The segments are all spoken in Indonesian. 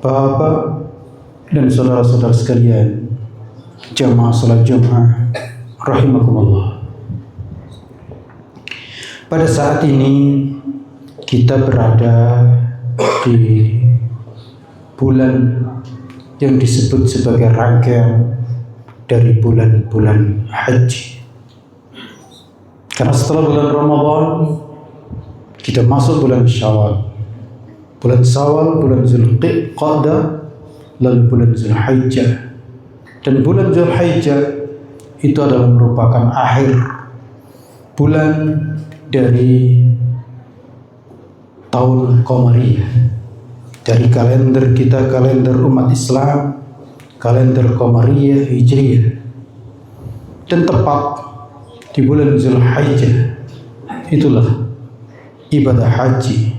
Bapak dan saudara-saudara sekalian, jamaah salat Jumat rahimakumullah. Pada saat ini kita berada di bulan yang disebut sebagai rangkaian dari bulan-bulan haji. Karena setelah bulan Ramadan kita masuk bulan Syawal. Bulan Syawal, bulan Zulqa'dah, lalu bulan Zulhijjah. Dan bulan Zulhijjah itu adalah merupakan akhir bulan dari tahun Qamariyah. Dari kalender kita, kalender umat Islam, kalender Qamariyah Hijriyah. Dan tepat di bulan Zulhijjah itulah ibadah haji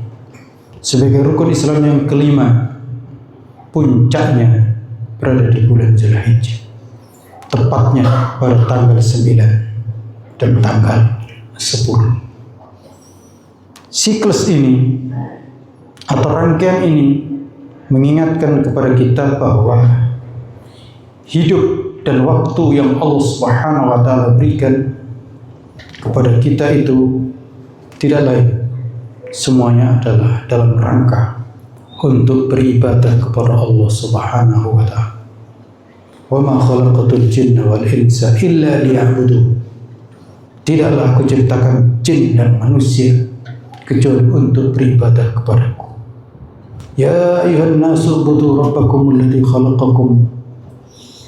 sebagai rukun Islam yang kelima, puncaknya berada di bulan Zulhijjah, tepatnya pada tanggal 9 dan tanggal 10. Siklus ini atau rangkaian ini mengingatkan kepada kita bahwa hidup dan waktu yang Allah Subhanahu wa taala berikan kepada kita itu tidak lain, semuanya adalah dalam rangka untuk beribadah kepada Allah Subhanahu wa taala. Wa ma khalaqatul jinna wal insa illa liya'budun. Tidaklah aku ciptakan jin dan manusia kecuali untuk beribadah kepadaku. Ya ayuhan nasu ubudu rabbakum alladhi khalaqakum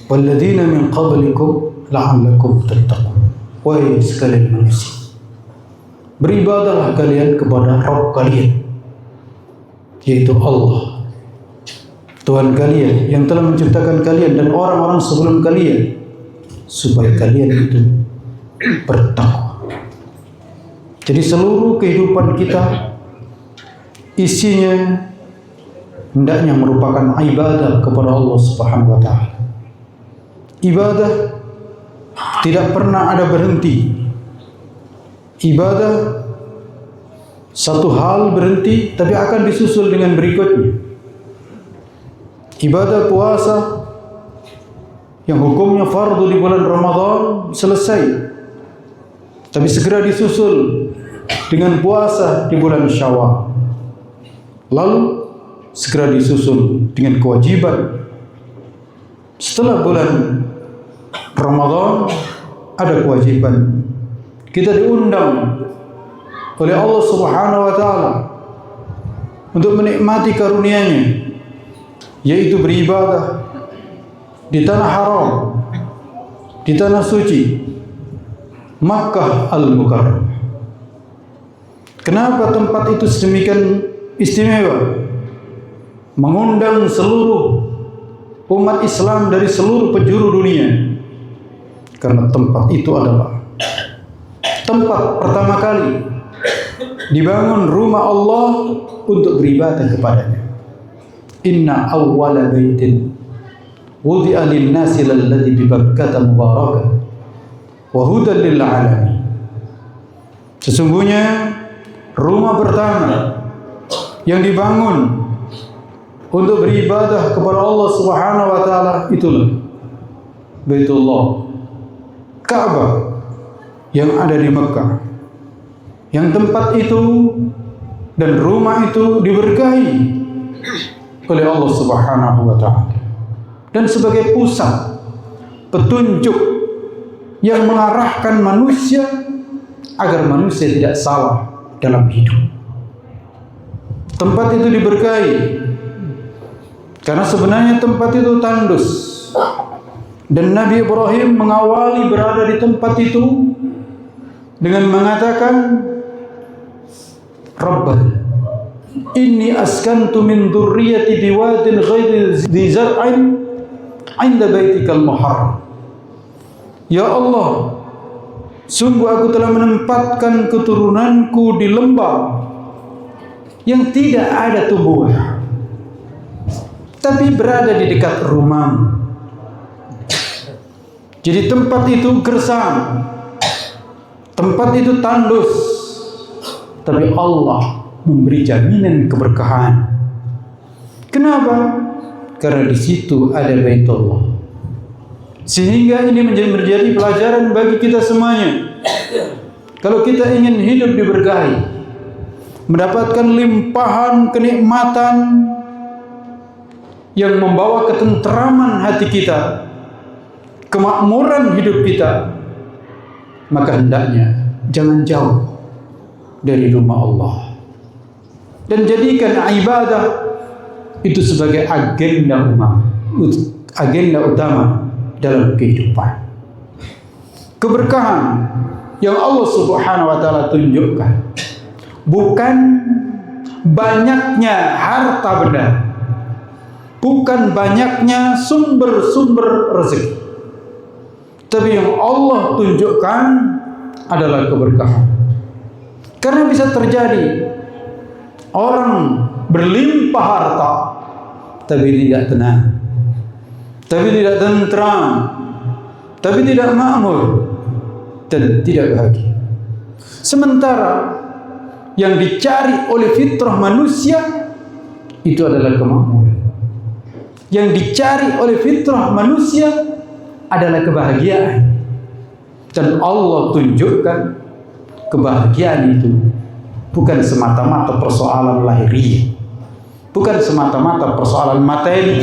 walladzina min qablikum la'allakum tattaqun. Wahai sekalian manusia, beribadahlah kalian kepada Rabb kalian, yaitu Allah, Tuhan kalian yang telah menciptakan kalian dan orang-orang sebelum kalian, supaya kalian itu bertakwa. Jadi seluruh kehidupan kita isinya hendaknya merupakan ibadah kepada Allah Subhanahu wa taala. Ibadah tidak pernah ada berhenti. Ibadah satu hal berhenti tapi akan disusul dengan berikutnya. Ibadah puasa yang hukumnya fardu di bulan Ramadan selesai, tapi segera disusul dengan puasa di bulan Syawal. Lalu segera disusul dengan kewajiban setelah bulan Ramadan ada kewajiban. Kita diundang oleh Allah Subhanahu wa taala untuk menikmati karunia-Nya, yaitu beribadah di tanah haram, di tanah suci Makkah Al-Mukarramah. Kenapa tempat itu sedemikian istimewa? Mengundang seluruh umat Islam dari seluruh penjuru dunia. Karena tempat itu adalah tempat pertama kali dibangun rumah Allah untuk beribadah kepadanya. Inna awwala baitin wudi'a lin-nasi lalladzi bi Bakkah mubarakan wa hudan lil alamin. Sesungguhnya rumah pertama yang dibangun untuk beribadah kepada Allah Subhanahu wa taala itulah Baitullah, Ka'bah yang ada di Mekah. Yang tempat itu dan rumah itu diberkahi oleh Allah Subhanahu wa taala dan sebagai pusat petunjuk yang mengarahkan manusia agar manusia tidak salah dalam hidup. Tempat itu diberkahi karena sebenarnya tempat itu tandus, dan Nabi Ibrahim mengawali berada di tempat itu dengan mengatakan, Rabbana inni askantu min dzurriyyati biwadin ghairi dzi zar'in 'inda baitikal muharram. Ya Allah, sungguh aku telah menempatkan keturunanku di lembah yang tidak ada tumbuhan, tapi berada di dekat rumahmu. Jadi tempat itu gersang, tempat itu tandus, tapi Allah memberi jaminan keberkahan. Kenapa? karena di situ ada Baitullah. Sehingga ini menjadi pelajaran bagi kita semuanya. Kalau kita ingin hidup diberkahi, mendapatkan limpahan kenikmatan yang membawa ketenteraman hati kita, kemakmuran hidup kita, maka hendaknya jangan jauh dari rumah Allah dan jadikan ibadah itu sebagai agenda utama dalam kehidupan. Keberkahan yang Allah Subhanahu wa taala tunjukkan bukan banyaknya harta benda, bukan banyaknya sumber-sumber rezeki, tapi yang Allah tunjukkan adalah keberkahan. Karena bisa terjadi orang berlimpah harta tapi tidak tenang, tapi tidak tentram, tapi tidak makmur dan tidak bahagia. Sementara yang dicari oleh fitrah manusia itu adalah kemakmuran. Yang dicari oleh fitrah manusia adalah kebahagiaan. Dan Allah tunjukkan kebahagiaan itu bukan semata-mata persoalan lahiriah, bukan semata-mata persoalan materi.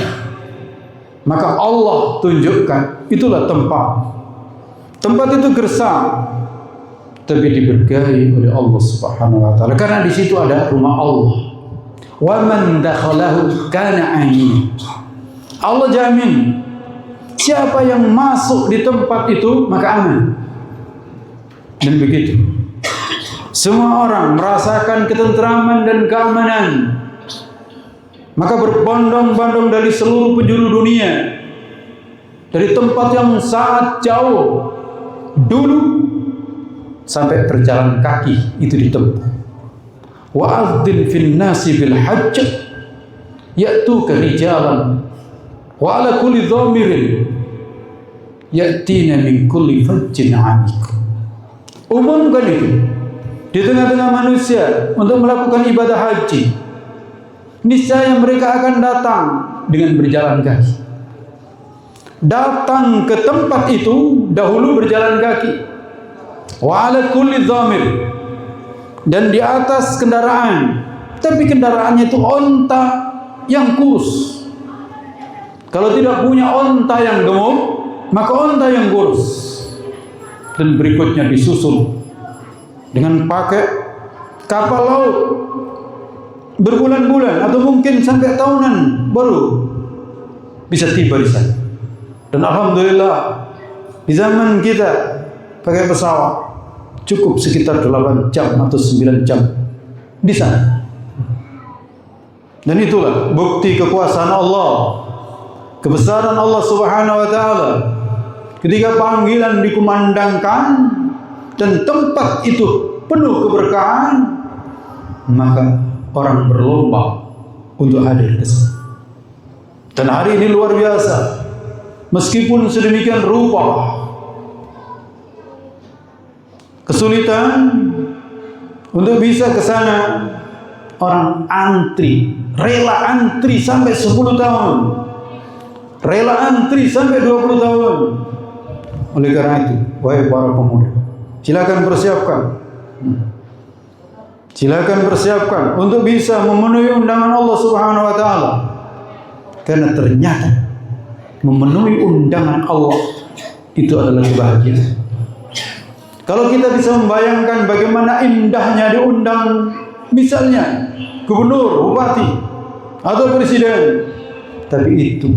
Maka Allah tunjukkan itulah tempat itu gersang tapi diberkahi oleh Allah Subhanahu wa taala, karena di situ ada rumah Allah. Wa man dakhalahu kana amin. Allah jamin siapa yang masuk di tempat itu maka aman. Dan begitu semua orang merasakan ketenteraman dan keamanan, maka berbondong-bondong dari seluruh penjuru dunia, dari tempat yang sangat jauh dulu sampai berjalan kaki itu ditempuh. Wa adzin fil nasi bil hajj ya'tuka rijalan wa ala kulli dhamirin ya'tina min kulli fajjin 'amik. Umumkan itu di tengah-tengah manusia untuk melakukan ibadah haji. Niscaya mereka akan datang dengan berjalan kaki. Datang ke tempat itu dahulu berjalan kaki. Wa ala kulli dhamir, dan di atas kendaraan, tapi kendaraannya itu onta yang kurus. Kalau tidak punya onta yang gemuk, maka onta yang kurus. Dan berikutnya disusul dengan pakai kapal laut berbulan-bulan atau mungkin sampai tahunan baru bisa tiba di sana. Dan alhamdulillah di zaman kita pakai pesawat cukup sekitar 8 jam atau 9 jam di sana. Dan itulah bukti kekuasaan Allah, kebesaran Allah Subhanahu wa taala. Ketika panggilan dikumandangkan dan tempat itu penuh keberkahan, maka orang berlomba untuk hadir ke sana. Dan hari ini luar biasa. Meskipun sedemikian rupa kesulitan untuk bisa ke sana, orang rela antri sampai 10 tahun, rela antri sampai 20 tahun. Oleh karena itu, wahai para pemuda, silakan persiapkan untuk bisa memenuhi undangan Allah Subhanahu wa taala. Karena ternyata memenuhi undangan Allah itu adalah kebahagiaan. Kalau kita bisa membayangkan bagaimana indahnya diundang misalnya gubernur, bupati atau presiden, tapi itu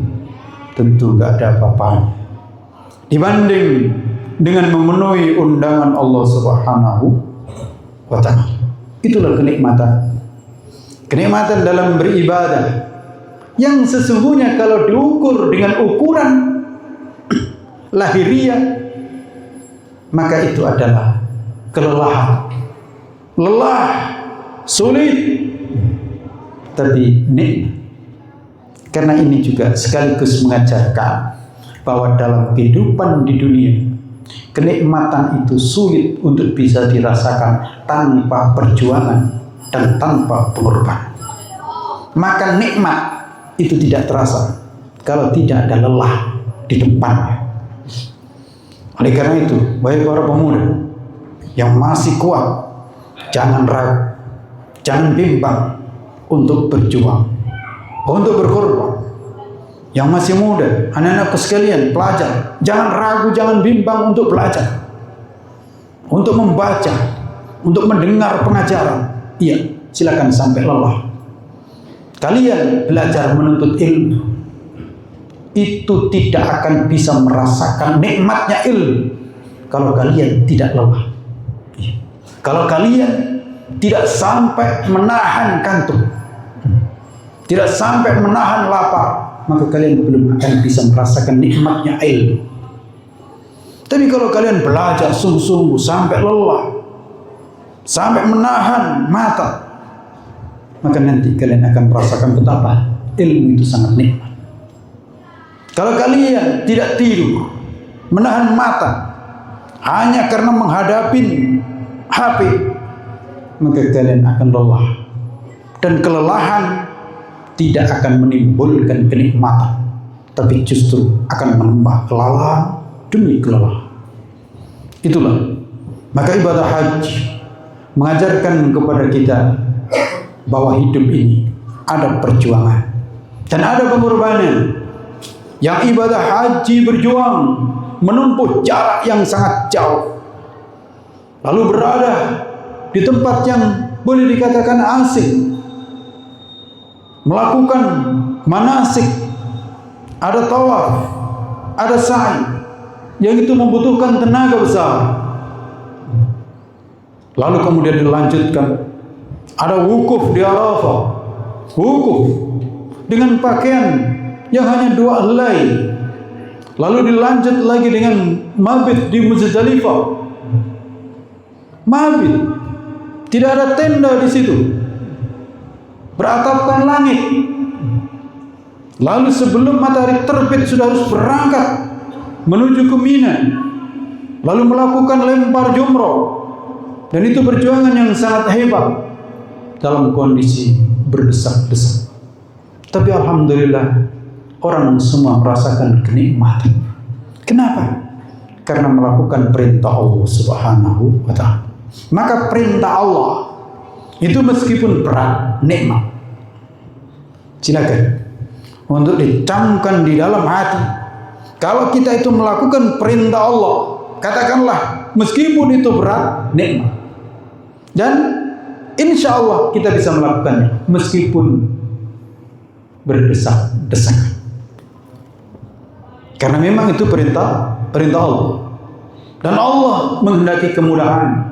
tentu tidak ada apa-apanya dibanding dengan memenuhi undangan Allah Subhanahu wa ta'ala. Itulah kenikmatan dalam beribadah yang sesungguhnya kalau diukur dengan ukuran lahiriah, maka itu adalah kelelahan, lelah, sulit, tapi nikmat. Karena ini juga sekaligus mengajarkan bahwa dalam kehidupan di dunia, kenikmatan itu sulit untuk bisa dirasakan tanpa perjuangan dan tanpa pengorbanan. Maka nikmat itu tidak terasa kalau tidak ada lelah di depannya. Oleh karena itu, wahai para pemuda yang masih kuat, jangan ragu, jangan bimbang untuk berjuang, untuk berkorban. Yang masih muda, anak-anakku sekalian, pelajar, jangan ragu, jangan bimbang untuk belajar, untuk membaca, untuk mendengar pengajaran. Iya, silakan sampai lelah. Kalian belajar menuntut ilmu, itu tidak akan bisa merasakan nikmatnya ilmu kalau kalian tidak lelah. Kalau kalian tidak sampai menahan kantuk, tidak sampai menahan lapar, maka kalian belum akan bisa merasakan nikmatnya ilmu. Tapi kalau kalian belajar sungguh-sungguh sampai lelah, sampai menahan mata, maka nanti kalian akan merasakan betapa ilmu itu sangat nikmat. Kalau kalian tidak tidur, menahan mata hanya karena menghadapi HP, maka kalian akan lelah. Dan kelelahan tidak akan menimbulkan kenikmatan, tapi justru akan menambah kelelahan demi kelelahan. Itulah maka ibadah haji mengajarkan kepada kita bahwa hidup ini ada perjuangan dan ada pengorbanan. Yang ibadah haji berjuang menempuh jarak yang sangat jauh, lalu berada di tempat yang boleh dikatakan asing, melakukan manasik, ada tawaf, ada sa'i, yang itu membutuhkan tenaga besar. Lalu kemudian dilanjutkan, ada wukuf di Arafah, wukuf dengan pakaian yang hanya 2 helai, lalu dilanjut lagi dengan mabit di Muzdalifah. Mabit, tidak ada tenda di situ, beratapkan langit. Lalu sebelum matahari terbit sudah harus berangkat menuju ke Mina, lalu melakukan lempar jumroh. Dan itu perjuangan yang sangat hebat dalam kondisi berdesak-desak. Tapi alhamdulillah, orang semua merasakan kenikmatan. Kenapa? Karena melakukan perintah Allah Subhanahu wa ta'ala. Maka perintah Allah itu meskipun berat, nikmat. Silakan untuk dicamkan di dalam hati. Kalau kita itu melakukan perintah Allah, katakanlah meskipun itu berat, nikmat. Dan insya Allah kita bisa melakukannya meskipun berdesak-desakan. Karena memang itu perintah Allah. Dan Allah menghendaki kemudahan,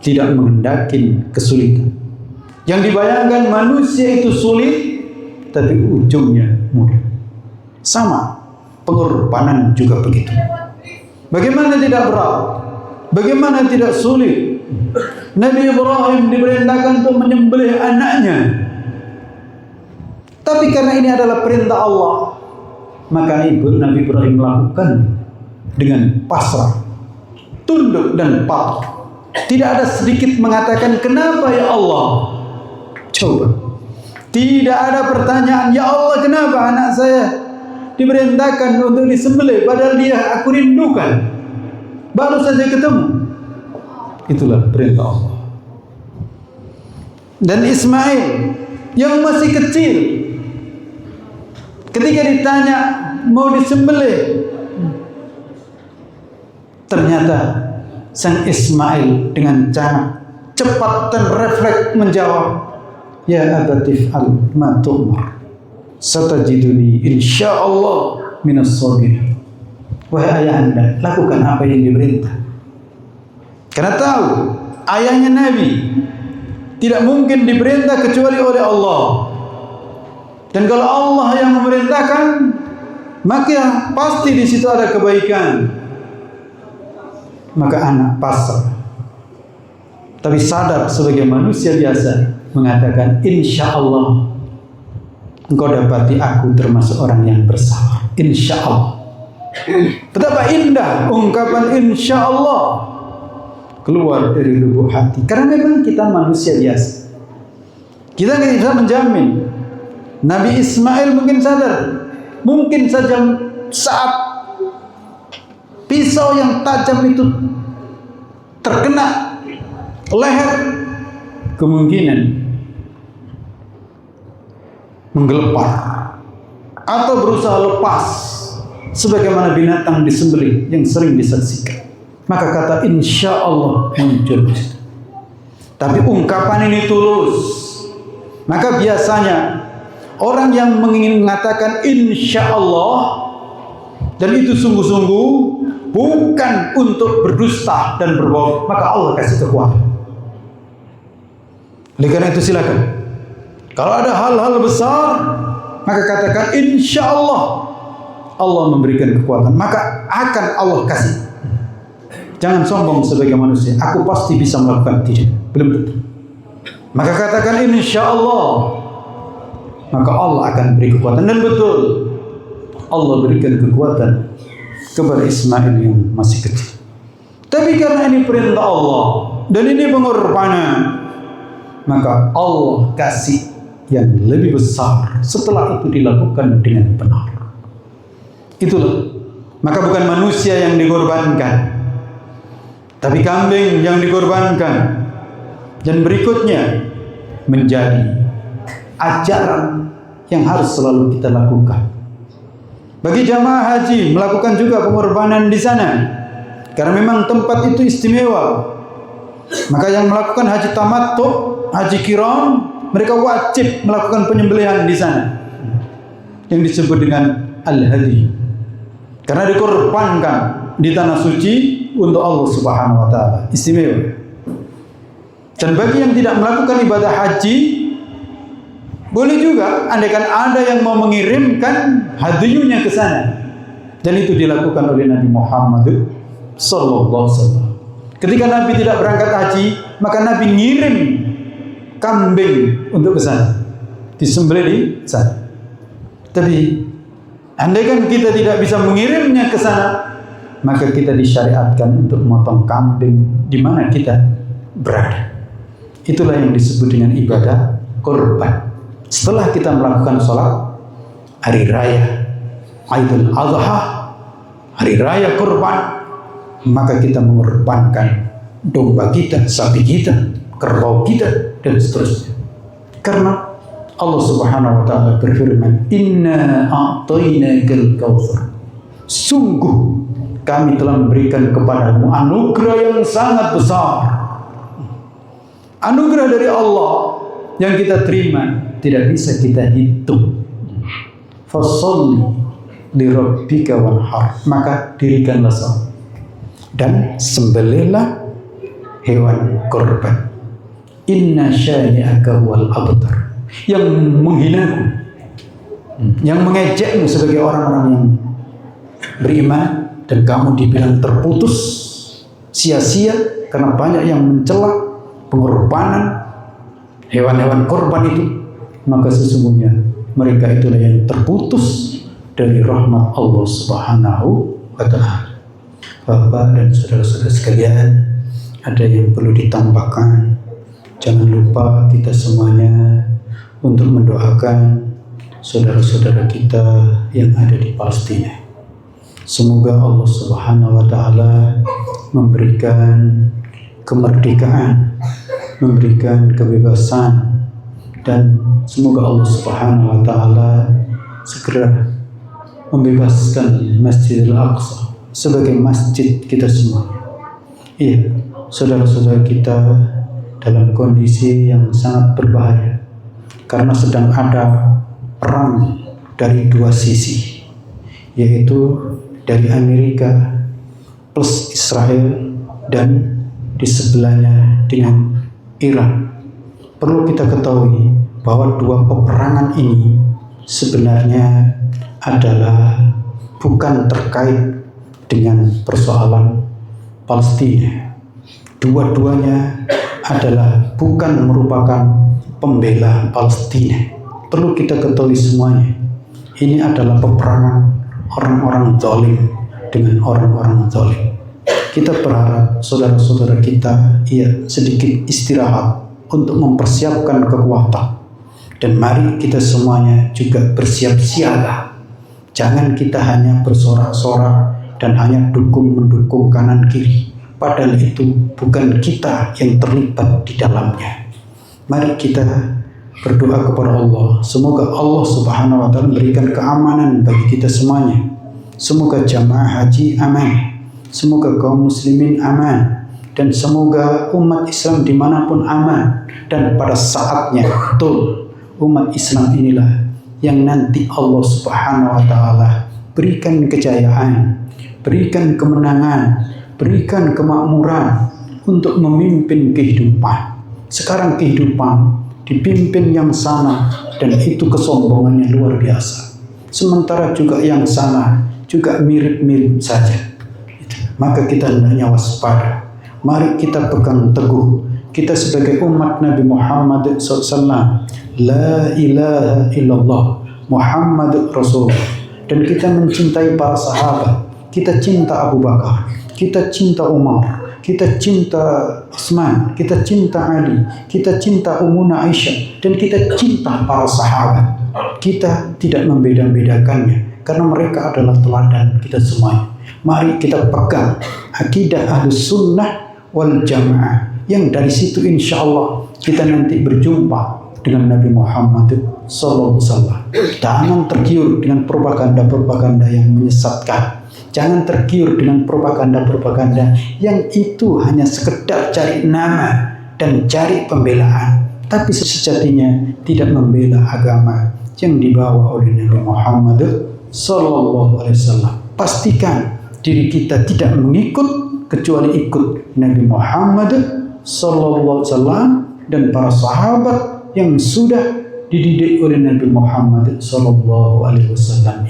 tidak menghendaki kesulitan. Yang dibayangkan manusia itu sulit, tapi ujungnya mudah. Sama, pengorbanan juga begitu. Bagaimana tidak berat? Bagaimana tidak sulit? Nabi Ibrahim diperintahkan untuk menyembelih anaknya. Tapi karena ini adalah perintah Allah, maka Nabi Ibrahim melakukan dengan pasrah, tunduk dan patuh. Tidak ada sedikit mengatakan kenapa ya Allah. Coba, tidak ada pertanyaan ya Allah kenapa anak saya diperintahkan untuk disembelih padahal dia aku rindukan, baru saja ketemu. Itulah perintah Allah. Dan Ismail yang masih kecil, ketika ditanya mau disembelih, ternyata sang Ismail dengan cara cepat dan refleks menjawab, ya abatif al ma tu'mar satajiduni insyaallah minas sabirin. Wahai ayah anda, lakukan apa yang diperintah. Karena tahu ayahnya Nabi tidak mungkin diperintah kecuali oleh Allah. Dan kalau Allah yang memerintahkan, maka pasti di situ ada kebaikan. Maka anak pasrah, tapi sadar sebagai manusia biasa, mengatakan insya Allah engkau dapati aku termasuk orang yang bersabar. Insya Allah. Betapa indah ungkapan insya Allah keluar dari lubuk hati. Karena memang kita manusia biasa, kita tidak bisa menjamin. Nabi Ismail mungkin sadar Mungkin saja saat pisau yang tajam itu terkena leher, kemungkinan menggelepar atau berusaha lepas sebagaimana binatang disembelih yang sering disaksikan. Maka kata insya Allah muncul. Tapi ungkapan ini tulus. Maka biasanya orang yang mengatakan insya Allah dan itu sungguh-sungguh, bukan untuk berdusta dan berbohong, maka Allah kasih kekuatan. Oleh karena itu silakan, kalau ada hal-hal besar, maka katakan insya Allah. Allah memberikan kekuatan, maka akan Allah kasih. Jangan sombong sebagai manusia, aku pasti bisa melakukan. Tidak, belum tentu. Maka katakan insya Allah, maka Allah akan beri kekuatan. Dan betul, Allah berikan kekuatan kepada Ismail yang masih kecil. Tapi karena ini perintah Allah dan ini pengorbanan, maka Allah kasih yang lebih besar setelah itu dilakukan dengan benar. Itulah, maka bukan manusia yang dikorbankan, tapi kambing yang dikorbankan. Dan berikutnya menjadi ajaran yang harus selalu kita lakukan. Bagi jamaah haji, melakukan juga pengorbanan di sana, karena memang tempat itu istimewa. Maka yang melakukan haji tamattu, haji qiran, mereka wajib melakukan penyembelihan di sana, yang disebut dengan al-hadi, karena dikorbankan di tanah suci untuk Allah Subhanahu wa taala. Istimewa. Dan bagi yang tidak melakukan ibadah haji, boleh juga andaikan ada yang mau mengirimkan hadiyunya ke sana. Dan itu dilakukan oleh Nabi Muhammad sallallahu alaihi wasallam. Ketika Nabi tidak berangkat haji, maka Nabi ngirim kambing untuk ke sana, disembelih di sana. Tapi andaikan kita tidak bisa mengirimnya ke sana, maka kita disyariatkan untuk memotong kambing di mana kita berada. Itulah yang disebut dengan ibadah kurban. Setelah kita melakukan sholat hari raya Idul Adha, hari raya kurban, maka kita mengorbankan domba kita, sapi kita, kerbau kita, dan seterusnya. Karena Allah Subhanahu wa taala berfirman, "Inna a'tainakal kautsar." Sungguh kami telah memberikan kepadamu anugerah yang sangat besar. Anugerah dari Allah yang kita terima tidak bisa kita hitung. Fasholli li rabbika wanhar, maka dirikanlah salat dan sembelihlah hewan kurban. Inna syani'aka wal abtar, yang menghinaku, yang mengejekmu sebagai orang-orang yang beriman, dan kamu dibilang terputus, sia-sia karena banyak yang mencela pengorbanan hewan-hewan korban itu, maka sesungguhnya mereka itulah yang terputus dari rahmat Allah Subhanahu wa ta'ala. Bapak dan saudara-saudara sekalian, ada yang perlu ditambahkan. Jangan lupa kita semuanya untuk mendoakan saudara-saudara kita yang ada di Palestina. Semoga Allah Subhanahu wa ta'ala memberikan kemerdekaan, memberikan kebebasan, dan semoga Allah Subhanahu wa ta'ala segera membebaskan Masjidil Aqsa sebagai masjid kita semuanya. Iya, saudara-saudara kita dalam kondisi yang sangat berbahaya karena sedang ada perang dari dua sisi, yaitu dari Amerika plus Israel dan di sebelahnya dengan Iran. Perlu kita ketahui bahwa dua peperangan ini sebenarnya adalah bukan terkait dengan persoalan Palestina. Dua-duanya adalah bukan merupakan pembela Palestina. Perlu kita ketahui semuanya. Ini adalah peperangan orang-orang zalim dengan orang-orang zalim. Kita berharap saudara-saudara kita sedikit istirahat untuk mempersiapkan kekuatan, dan mari kita semuanya juga bersiap siaga. Jangan kita hanya bersorak-sorak dan hanya mendukung kanan kiri. Padahal itu bukan kita yang terlibat di dalamnya. Mari kita berdoa kepada Allah. Semoga Allah Subhanahu wa Ta'ala memberikan keamanan bagi kita semuanya. Semoga jamaah haji aman. Semoga kaum muslimin aman. Dan semoga umat Islam dimanapun aman. Dan pada saatnya betul umat Islam inilah yang nanti Allah Subhanahu wa Ta'ala berikan kejayaan, berikan kemenangan, berikan kemakmuran untuk memimpin kehidupan. Sekarang kehidupan dipimpin yang sana dan itu kesombongannya luar biasa. Sementara juga yang sana juga mirip-mirip saja. Maka kita hendaknya waspada. Mari kita pegang teguh. Kita sebagai umat Nabi Muhammad SAW, la ilaha illallah Muhammad Rasulullah. Dan kita mencintai para sahabat. Kita cinta Abu Bakar, kita cinta Umar, kita cinta Utsman, kita cinta Ali, kita cinta Ummuna Aisyah, dan kita cinta para sahabat. Kita tidak membeda-bedakannya karena mereka adalah teladan kita semuanya. Mari kita pegang akidah Ahlus Sunnah wal Jamaah, yang dari situ insya Allah kita nanti berjumpa dengan Nabi Muhammad SAW. Jangan tergiur dengan propaganda-propaganda yang menyesatkan. Jangan tergiur dengan propaganda-propaganda yang itu hanya sekedar cari nama dan cari pembelaan, tapi sejatinya tidak membela agama yang dibawa oleh Nabi Muhammad SAW. Pastikan diri kita tidak mengikut kecuali ikut Nabi Muhammad SAW dan para sahabat yang sudah dididik oleh Nabi Muhammad SAW.